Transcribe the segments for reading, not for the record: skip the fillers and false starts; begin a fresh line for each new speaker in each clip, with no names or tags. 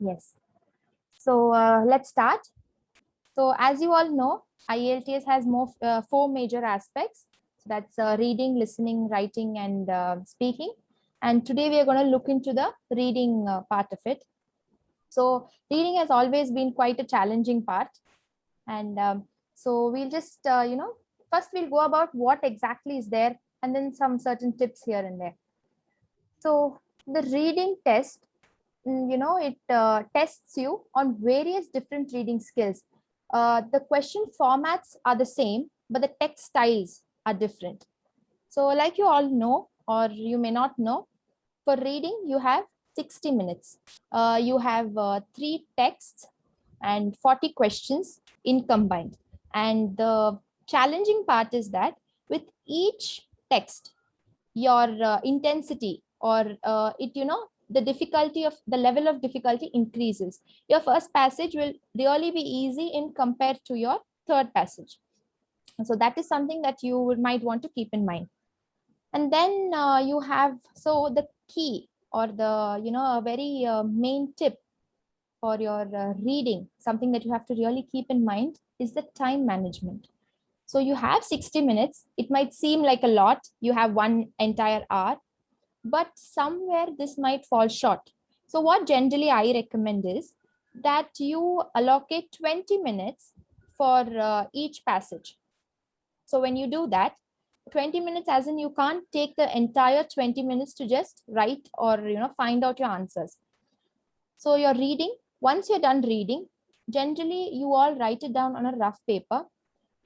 Yes. So let's start. So as you all know, IELTS has four major aspects. So that's reading, listening, writing, and speaking. And today we are going to look into the reading part of it. So reading has always been quite a challenging part. And so we'll just, first we'll go about what exactly is there and then some certain tips here and there. So the reading test, it tests you on various different reading skills. The question formats are the same, but the text styles are different. So like you all know, or you may not know, for reading you have 60 minutes. You have three texts and 40 questions in combined. And the challenging part is that with each text, your intensity or the difficulty of the level of difficulty increases. Your first passage will really be easy in compared to your third passage. So that is something that you might want to keep in mind. And then you have, so the key or the a very main tip for your reading, something that you have to really keep in mind, is the time management. So you have 60 minutes. It might seem like a lot. You have one entire hour, but somewhere this might fall short. So what generally I recommend is that you allocate 20 minutes for each passage. So when you do that, 20 minutes, as in you can't take the entire 20 minutes to just write or find out your answers. So you're reading. Once you're done reading, generally you all write it down on a rough paper,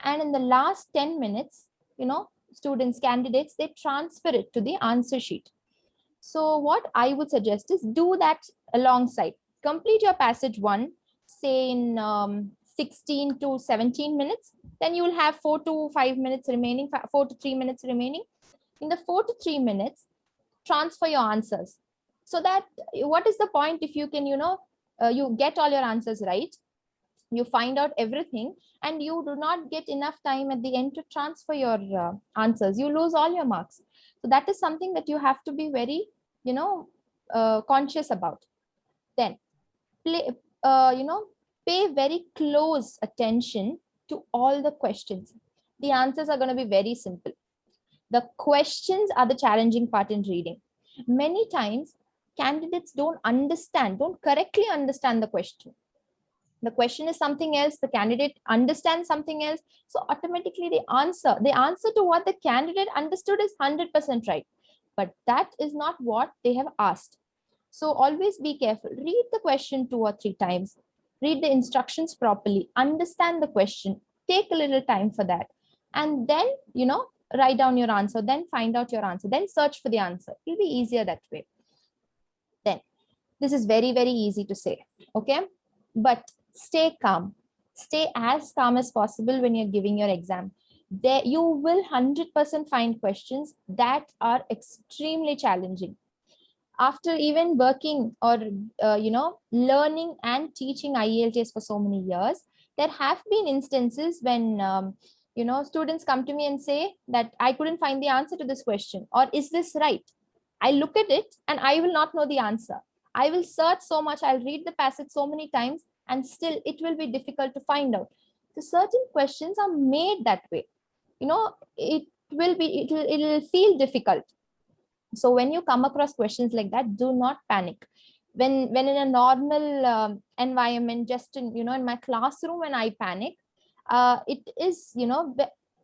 and in the last 10 minutes, students, candidates, they transfer it to the answer sheet. So what I would suggest is do that alongside. Complete your passage one, say in 16 to 17 minutes. Then you will have 4 to 5 minutes remaining, 4 to 3 minutes remaining. In the 4 to 3 minutes, transfer your answers. So that what is the point if you can, you get all your answers right, you find out everything, and you do not get enough time at the end to transfer your answers, you lose all your marks. So that is something that you have to be very conscious about. Then play, pay very close attention to all the questions. The answers are going to be very simple. The questions are the challenging part in reading. Many times candidates don't correctly understand the question. The question is something else, the candidate understands something else, so automatically the answer to what the candidate understood is 100% right, but that is not what they have asked. So always be careful, read the question 2 or 3 times, read the instructions properly, understand the question, take a little time for that, and then write down your answer, then find out your answer, then search for the answer. It'll be easier that way. Then this is very, very easy to say, okay, but stay calm. Stay as calm as possible when you're giving your exam. There you will 100% find questions that are extremely challenging. After even working or learning and teaching IELTS for so many years, there have been instances when students come to me and say that I couldn't find the answer to this question, or is this right? I look at it and I will not know the answer. I will search so much, I'll read the passage so many times, and still it will be difficult to find out. So certain questions are made that way. It will feel difficult. So when you come across questions like that, do not panic. When in a normal environment, just in my classroom, when I panic, it is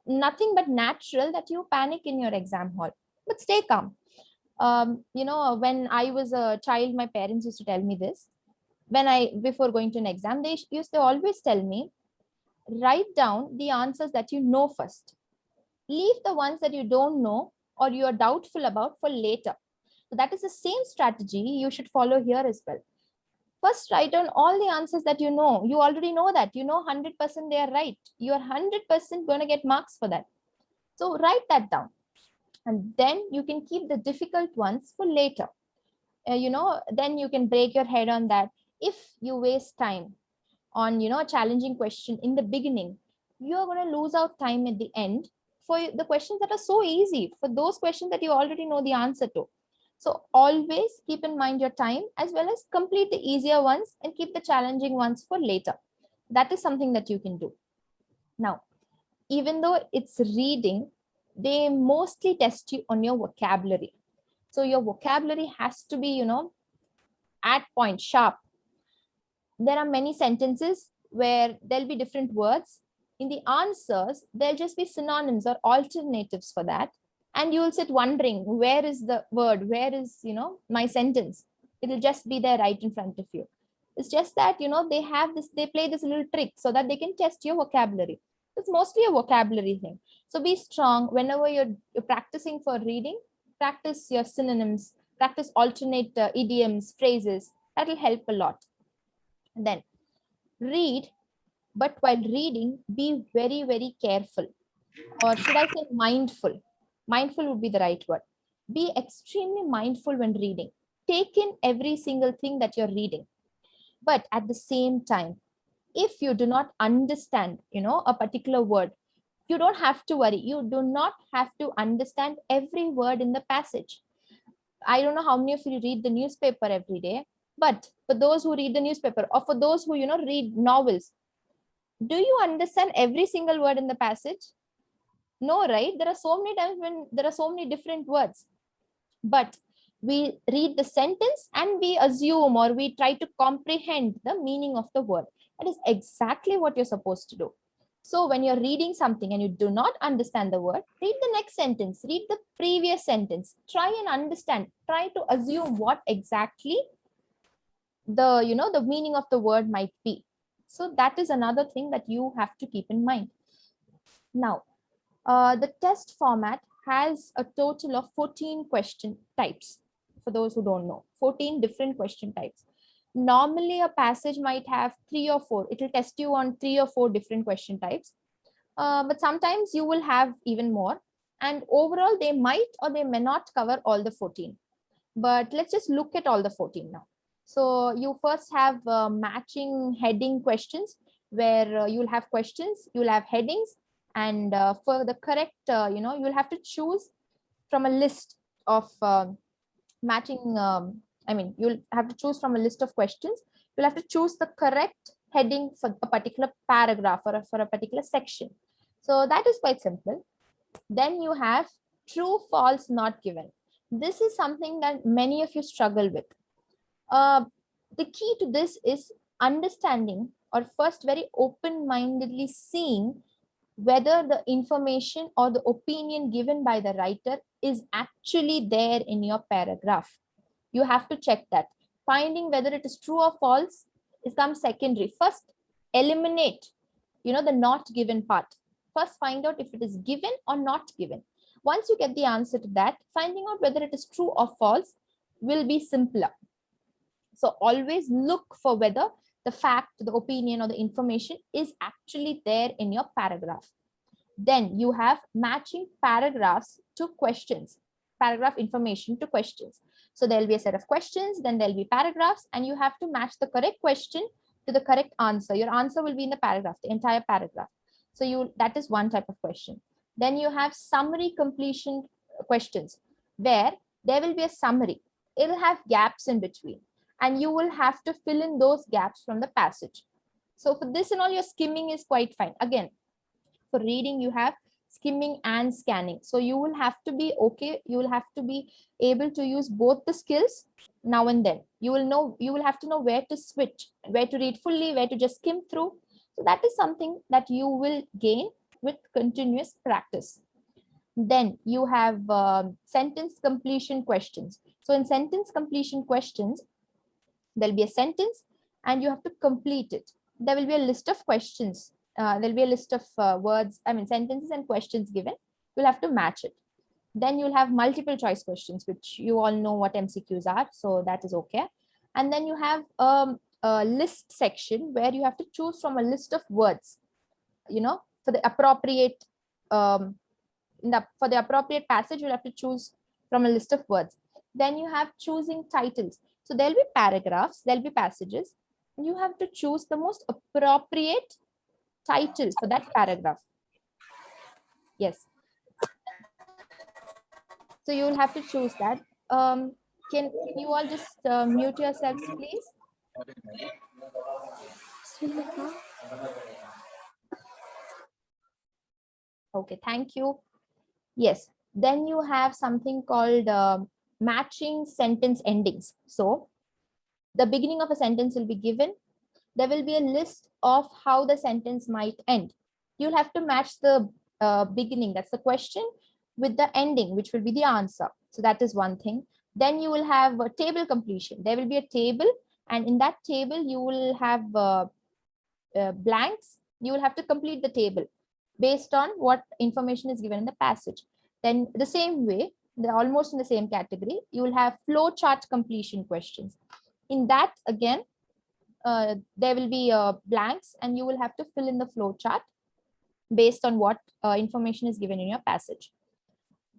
nothing but natural that you panic in your exam hall. But stay calm. When I was a child, my parents used to tell me this. Before going to an exam, they used to always tell me, write down the answers that you know first. Leave the ones that you don't know or you are doubtful about for later. So that is the same strategy you should follow here as well. First, write down all the answers that you know. You already know that. You know 100% they are right. You are 100% going to get marks for that. So write that down. And then you can keep the difficult ones for later. Then you can break your head on that. If you waste time on a challenging question in the beginning, you're going to lose out time at the end for the questions that are so easy, for those questions that you already know the answer to. So always keep in mind your time, as well as complete the easier ones and keep the challenging ones for later. That is something that you can do. Now, even though it's reading, they mostly test you on your vocabulary. So your vocabulary has to be, at point, sharp. There are many sentences where there'll be different words. In the answers, there'll just be synonyms or alternatives for that. And you'll sit wondering, where is the word? Where is, my sentence? It'll just be there right in front of you. It's just that, they play this little trick so that they can test your vocabulary. It's mostly a vocabulary thing. So be strong whenever you're practicing for reading. Practice your synonyms, practice alternate idioms, phrases. That will help a lot. Then read, but while reading, be very, very careful. Or should I say mindful? Mindful would be the right word. Be extremely mindful when reading. Take in every single thing that you're reading. But at the same time, if you do not understand, a particular word, you don't have to worry. You do not have to understand every word in the passage. I don't know how many of you read the newspaper every day, but for those who read the newspaper, or for those who, read novels, do you understand every single word in the passage? No, right? There are so many times when there are so many different words, but we read the sentence and we assume, or we try to comprehend the meaning of the word. That is exactly what you're supposed to do. So when you're reading something and you do not understand the word, read the next sentence, read the previous sentence, try and understand, try to assume what exactly the meaning of the word might be. So that is another thing that you have to keep in mind. Now, the test format has a total of 14 question types. For those who don't know, 14 different question types. Normally, a passage might have 3 or 4. It will test you on 3 or 4 different question types. But sometimes you will have even more. And overall, they might or they may not cover all the 14. But let's just look at all the 14 now. So you first have matching heading questions, where you'll have questions, you'll have headings, and for the correct, you'll have to choose from a list of matching. You'll have to choose from a list of questions. You'll have to choose the correct heading for a particular paragraph or for a particular section. So that is quite simple. Then you have true, false, not given. This is something that many of you struggle with. The key to this is understanding, or first very open-mindedly seeing whether the information or the opinion given by the writer is actually there in your paragraph. You have to check that. Finding whether it is true or false is comes secondary. First, eliminate, the not given part. First, find out if it is given or not given. Once you get the answer to that, finding out whether it is true or false will be simpler. So always look for whether the fact, the opinion, or the information is actually there in your paragraph. Then you have matching paragraphs to questions, paragraph information to questions. So there'll be a set of questions, then there'll be paragraphs, and you have to match the correct question to the correct answer. Your answer will be in the paragraph, the entire paragraph. So that is one type of question. Then you have summary completion questions, where there will be a summary. It'll have gaps in between, and you will have to fill in those gaps from the passage. So for this and all, your skimming is quite fine. Again, for reading, you have skimming and scanning. So you will have to be okay. You will have to be able to use both the skills now and then. You will have to know where to switch, where to read fully, where to just skim through. So that is something that you will gain with continuous practice. Then you have sentence completion questions. So in sentence completion questions, there'll be a sentence and you have to complete it. There will be a list of questions. There'll be a list of sentences and questions given. You'll have to match it. Then you'll have multiple choice questions, which you all know what MCQs are. So that is okay. And then you have a list section where you have to choose from a list of words, for the appropriate, for the appropriate passage, you'll have to choose from a list of words. Then you have choosing titles. So there'll be paragraphs, there'll be passages, and you have to choose the most appropriate title for that paragraph. Yes. So you'll have to choose that. Can you all just mute yourselves, please? Okay, thank you. Yes, then you have something called matching sentence endings. So the beginning of a sentence will be given. There will be a list of how the sentence might end. You'll have to match the beginning, that's the question, with the ending, which will be the answer. So that is one thing. Then you will have a table completion. There will be a table, and in that table you will have blanks. You will have to complete the table based on what information is given in the passage. Then the same way, they're almost in the same category, you will have flow chart completion questions. In that, again, there will be blanks, and you will have to fill in the flow chart based on what information is given in your passage.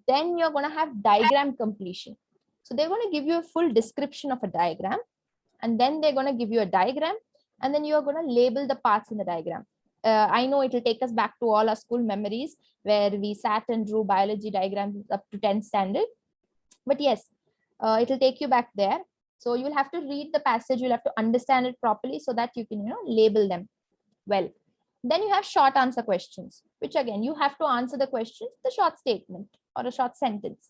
Then you're going to have diagram completion. So they're going to give you a full description of a diagram, and then they're going to give you a diagram, and then you're going to label the parts in the diagram. I know it will take us back to all our school memories where we sat and drew biology diagrams up to 10th standard. But yes, it will take you back there. So you will have to read the passage, you'll have to understand it properly so that you can, label them well. Then you have short answer questions, which again, you have to answer the question, the short statement or a short sentence.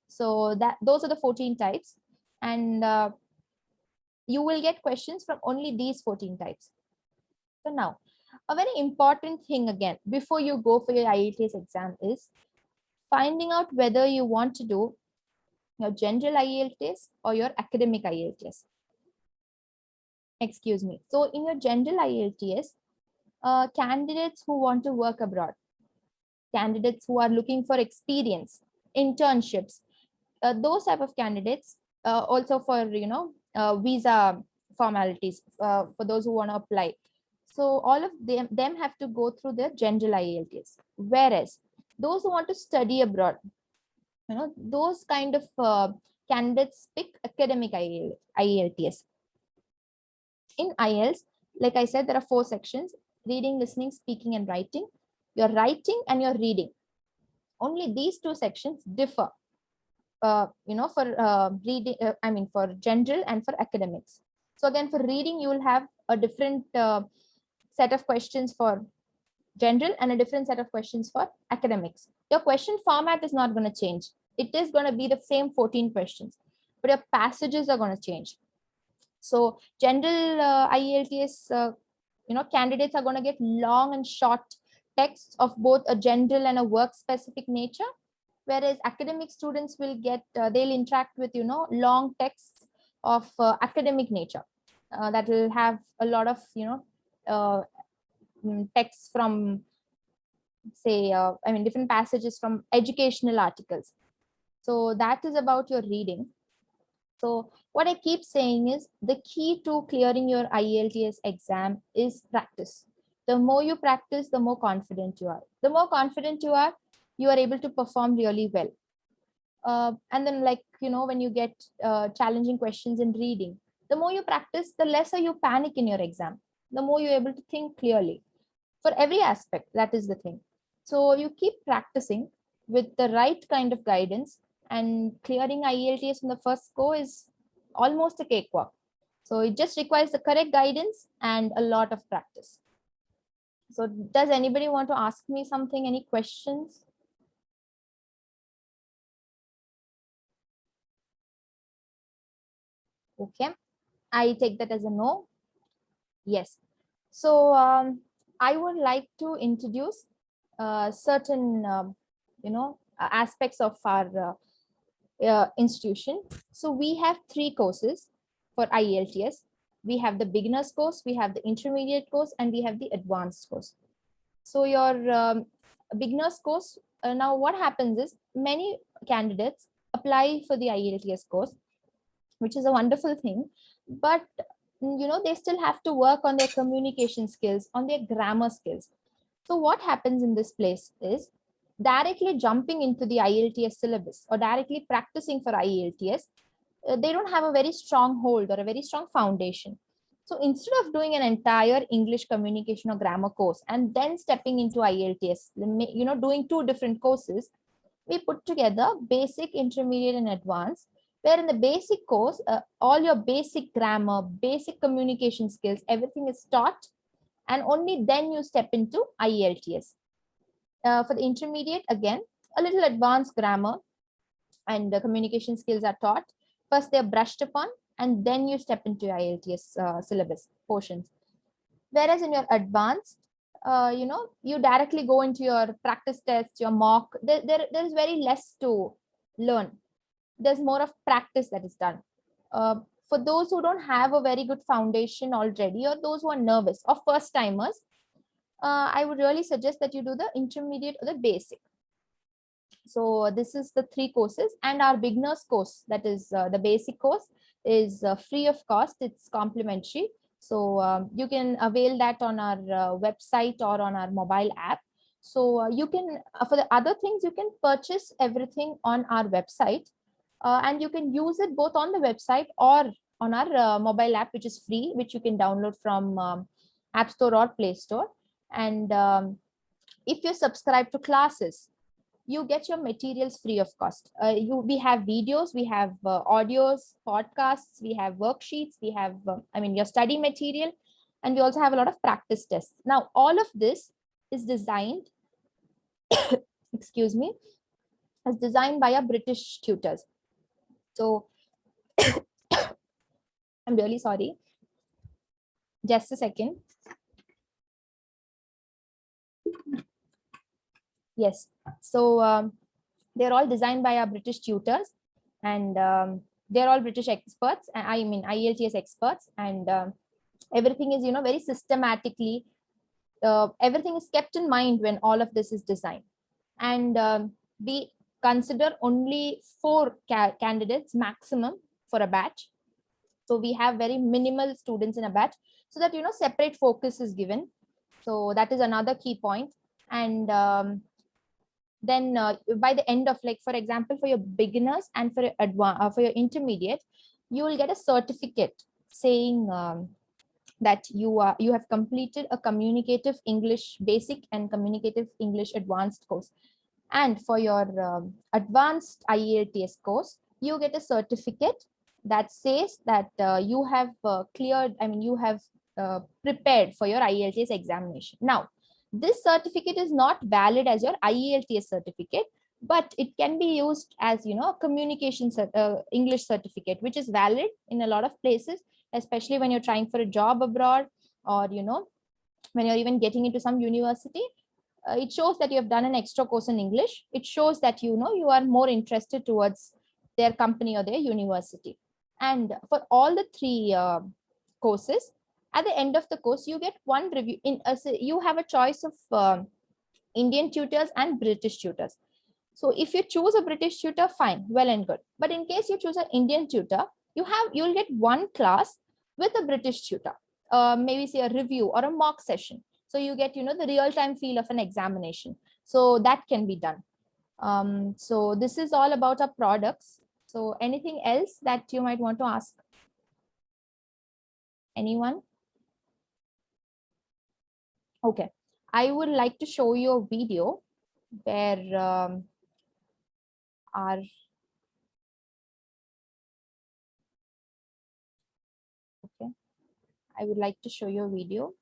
So that those are the 14 types. And you will get questions from only these 14 types. So now, a very important thing again, before you go for your IELTS exam is finding out whether you want to do your general IELTS or your academic IELTS. Excuse me. So in your general IELTS, candidates who want to work abroad, candidates who are looking for experience, internships, those type of candidates, also for, visa formalities for those who want to apply. So all of them have to go through their general IELTS. Whereas those who want to study abroad, those kind of candidates pick academic IELTS. In IELTS, like I said, there are 4 sections: reading, listening, speaking, and writing. Your writing and your reading. Only these 2 sections differ, for reading, for general and for academics. So again, for reading, you will have a different set of questions for general and a different set of questions for academics. Your question format is not going to change. It is going to be the same 14 questions, but your passages are going to change. So general IELTS, candidates are going to get long and short texts of both a general and a work specific nature, whereas academic students will get, they'll interact with, long texts of academic nature that will have a lot of, texts from, say, different passages from educational articles. So that is about your reading. So what I keep saying is the key to clearing your IELTS exam is practice. The more you practice, the more confident you are. The more confident you are able to perform really well. And then, when you get challenging questions in reading, the more you practice, the lesser you panic in your exam, the more you're able to think clearly for every aspect. That is the thing. So you keep practicing with the right kind of guidance, and clearing IELTS in the first go is almost a cakewalk. So it just requires the correct guidance and a lot of practice. So does anybody want to ask me something? Any questions? Okay, I take that as a no. Yes. So I would like to introduce certain, aspects of our institution. So we have 3 courses for IELTS. We have the beginners course, we have the intermediate course, and we have the advanced course. So your beginners course, now what happens is many candidates apply for the IELTS course, which is a wonderful thing, but they still have to work on their communication skills, on their grammar skills. So what happens in this place is directly jumping into the IELTS syllabus or directly practicing for IELTS, they don't have a very strong hold or a very strong foundation. So instead of doing an entire English communication or grammar course and then stepping into IELTS, doing 2 different courses, we put together basic, intermediate, and advanced, Where in the basic course, all your basic grammar, basic communication skills, everything is taught, and only then you step into IELTS. For the intermediate, again, a little advanced grammar and communication skills are taught. First, they're brushed upon, and then you step into IELTS syllabus portions. Whereas in your advanced, you directly go into your practice tests, your mock. There's very less to learn. There's more of practice that is done. For those who don't have a very good foundation already, or those who are nervous or first timers, I would really suggest that you do the intermediate or the basic. So this is the 3 courses, and our beginners course, that is the basic course, is free of cost. It's complimentary. So you can avail that on our website or on our mobile app. So you can, for the other things, you can purchase everything on our website, and you can use it both on the website or on our mobile app, which is free, which you can download from App Store or Play Store. And if you subscribe to classes, you get your materials free of cost. We have videos, we have audios, podcasts, we have worksheets, we have, your study material, and we also have a lot of practice tests. Now, all of this is designed, excuse me, is designed by our British tutors. So, I'm really sorry. Just a second. Yes. So they're all designed by our British tutors, and they're all British experts. I mean, IELTS experts, and everything is, very systematically. Everything is kept in mind when all of this is designed, and we consider only 4 candidates maximum for a batch. So we have very minimal students in a batch, so that separate focus is given. So that is another key point. And then by the end of, like, for example, for your beginners and for your for your intermediate, you will get a certificate saying that you have completed a communicative English basic and communicative English advanced course. And for your advanced IELTS course, you get a certificate that says that you have cleared, you have prepared for your IELTS examination. Now, this certificate is not valid as your IELTS certificate, but it can be used as, a communication English certificate, which is valid in a lot of places, especially when you're trying for a job abroad, or, when you're even getting into some university. It shows that you have done an extra course in English. It shows that you are more interested towards their company or their university. And for all the 3 courses, at the end of the course, you get one review. You have a choice of Indian tutors and British tutors. So if you choose a British tutor, fine, well and good. But in case you choose an Indian tutor, you'll get one class with a British tutor, maybe say a review or a mock session. So you get, the real-time feel of an examination. So that can be done. So this is all about our products. So anything else that you might want to ask? Anyone? Okay. I would like to show you a video where our okay. I would like to show you a video.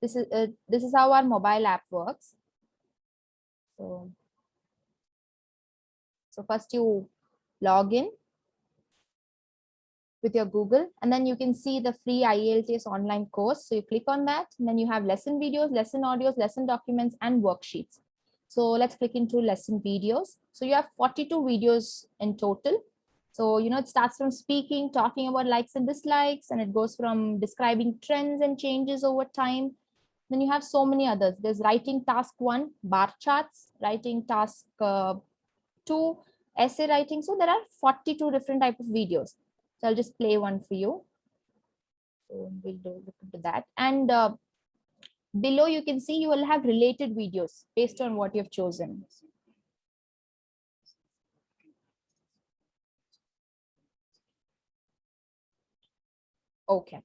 This is how our mobile app works. So first you log in with your Google, and then you can see the free IELTS online course. So you click on that, and then you have lesson videos, lesson audios, lesson documents, and worksheets. So let's click into lesson videos. So you have 42 videos in total. So, it starts from speaking, talking about likes and dislikes, and it goes from describing trends and changes over time. Then you have so many others. There's writing task 1, bar charts, writing task 2, essay writing. So there are 42 different types of videos. So I'll just play one for you. So we'll look into that. And below you can see you will have related videos based on what you've chosen. Okay.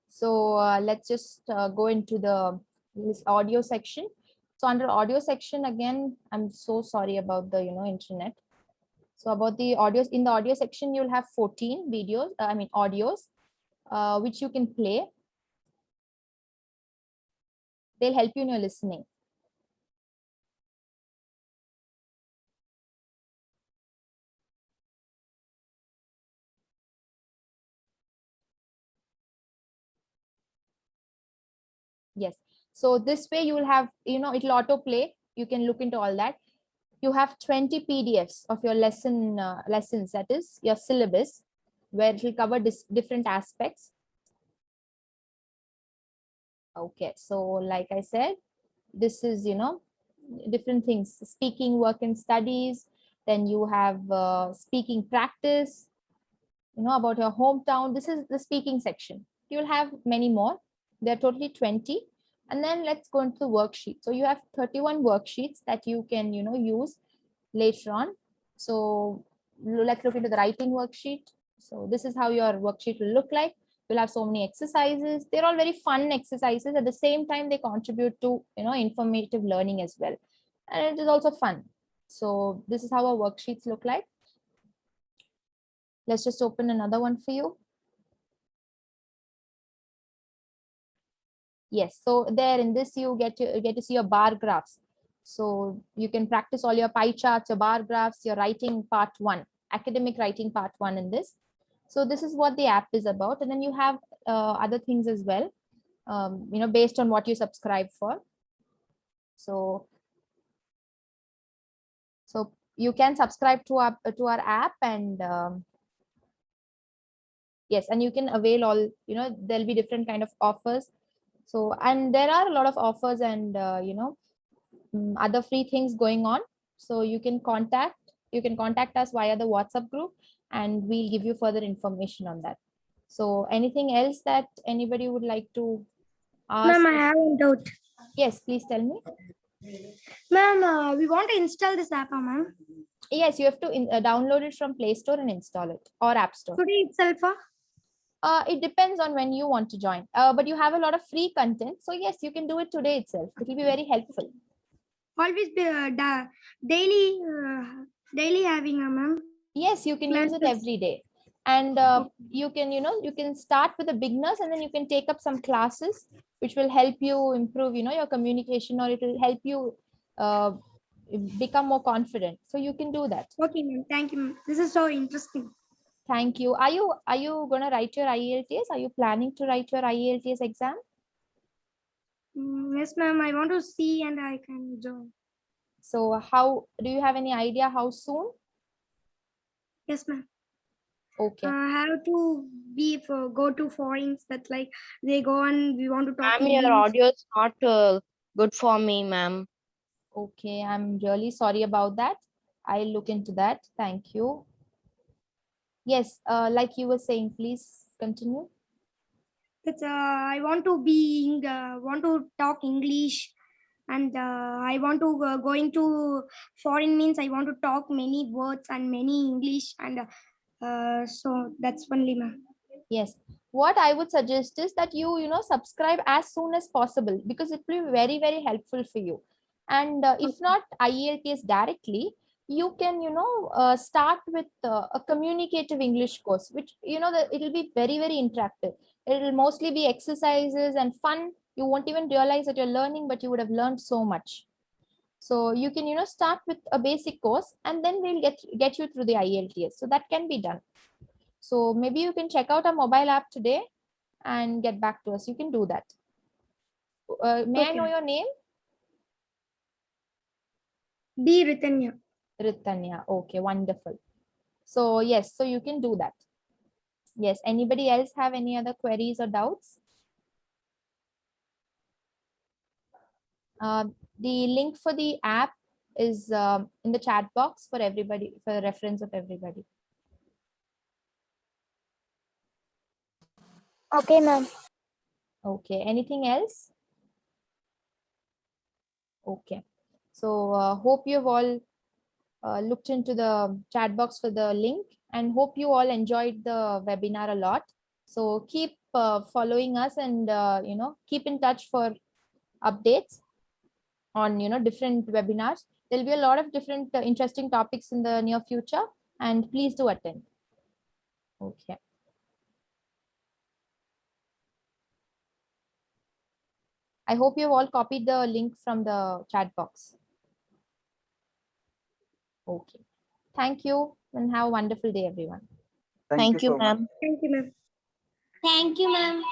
So let's just go into this audio section. So under audio section, again, I'm so sorry about the, internet. So about the audios, in the audio section, you'll have 14 videos, audios, which you can play. They'll help you in your listening. Yes. So this way you will have, it'll autoplay. You can look into all that. You have 20 PDFs of your lessons, that is your syllabus, where it will cover different aspects. Okay. So like I said, this is, different things: speaking, work and studies. Then you have speaking practice, about your hometown. This is the speaking section. You'll have many more. There are totally 20. And then let's go into the worksheet. So you have 31 worksheets that you can, use later on. So let's look into the writing worksheet. So this is how your worksheet will look like. You'll have so many exercises. They're all very fun exercises. At the same time, they contribute to, informative learning as well. And it is also fun. So this is how our worksheets look like. Let's just open another one for you. Yes, so there in this you get to see your bar graphs. So you can practice all your pie charts, your bar graphs, your writing part 1, academic writing part 1 in this. So this is what the app is about. And then you have other things as well, based on what you subscribe for. So you can subscribe to our app, and yes, and you can avail all, there'll be different kind of offers. So, and there are a lot of offers and, other free things going on. So you can contact us via the WhatsApp group, and we'll give you further information on that. So anything else that anybody would like to ask?
Ma'am, I have a doubt.
Yes, please tell me.
Ma'am, we want to install this app, ma'am.
Yes, you have to download it from Play Store and install it, or App Store.
Today itself?
It depends on when you want to join. But you have a lot of free content. So yes, you can do it today itself. It will be very helpful.
Always be daily having, ma'am.
Yes, you can use it every day. And you can start with the beginners, and then you can take up some classes which will help you improve, your communication, or it will help you become more confident. So you can do that.
Okay, ma'am. Thank you, ma'am. This is so interesting.
Thank you. Are you going to write your IELTS? Are you planning to write your IELTS exam?
Yes, ma'am. I want to see and I can join.
So how do you have any idea how soon?
Yes, ma'am.
Okay.
Have to go to foreigners that like they go and we want to talk.
Ma'am, your audio is not good for me, ma'am.
Okay, I'm really sorry about that. I'll look into that. Thank you. Yes, like you were saying, please continue.
That's I want to talk English, and I want to going to foreign means I want to talk many words and many English, and so that's only, ma'am.
Yes, what I would suggest is that you subscribe as soon as possible, because it will be very, very helpful for you. And if not IELTS directly, you can start with a communicative English course, which it will be very, very interactive. It will mostly be exercises and fun. You won't even realize that you're learning, but you would have learned so much. So you can start with a basic course, and then we'll get you through the IELTS. So that can be done. So maybe you can check out our mobile app today and get back to us. You can do that. May I know your name?
D. Ritanya.
Ritanya. Okay, wonderful. So yes, so you can do that. Yes, anybody else have any other queries or doubts? The link for the app is in the chat box for everybody, for the reference of everybody.
Okay, ma'am.
Okay, anything else? Okay, so hope you've all looked into the chat box for the link, and hope you all enjoyed the webinar a lot. So keep following us, and keep in touch for updates on different webinars. There'll be a lot of different interesting topics in the near future, and please do attend. Okay. I hope you've all copied the link from the chat box. Okay. Thank you and have a wonderful day, everyone.
Thank you,
so much.
ma'am.
Thank you, ma'am.
Thank you, ma'am.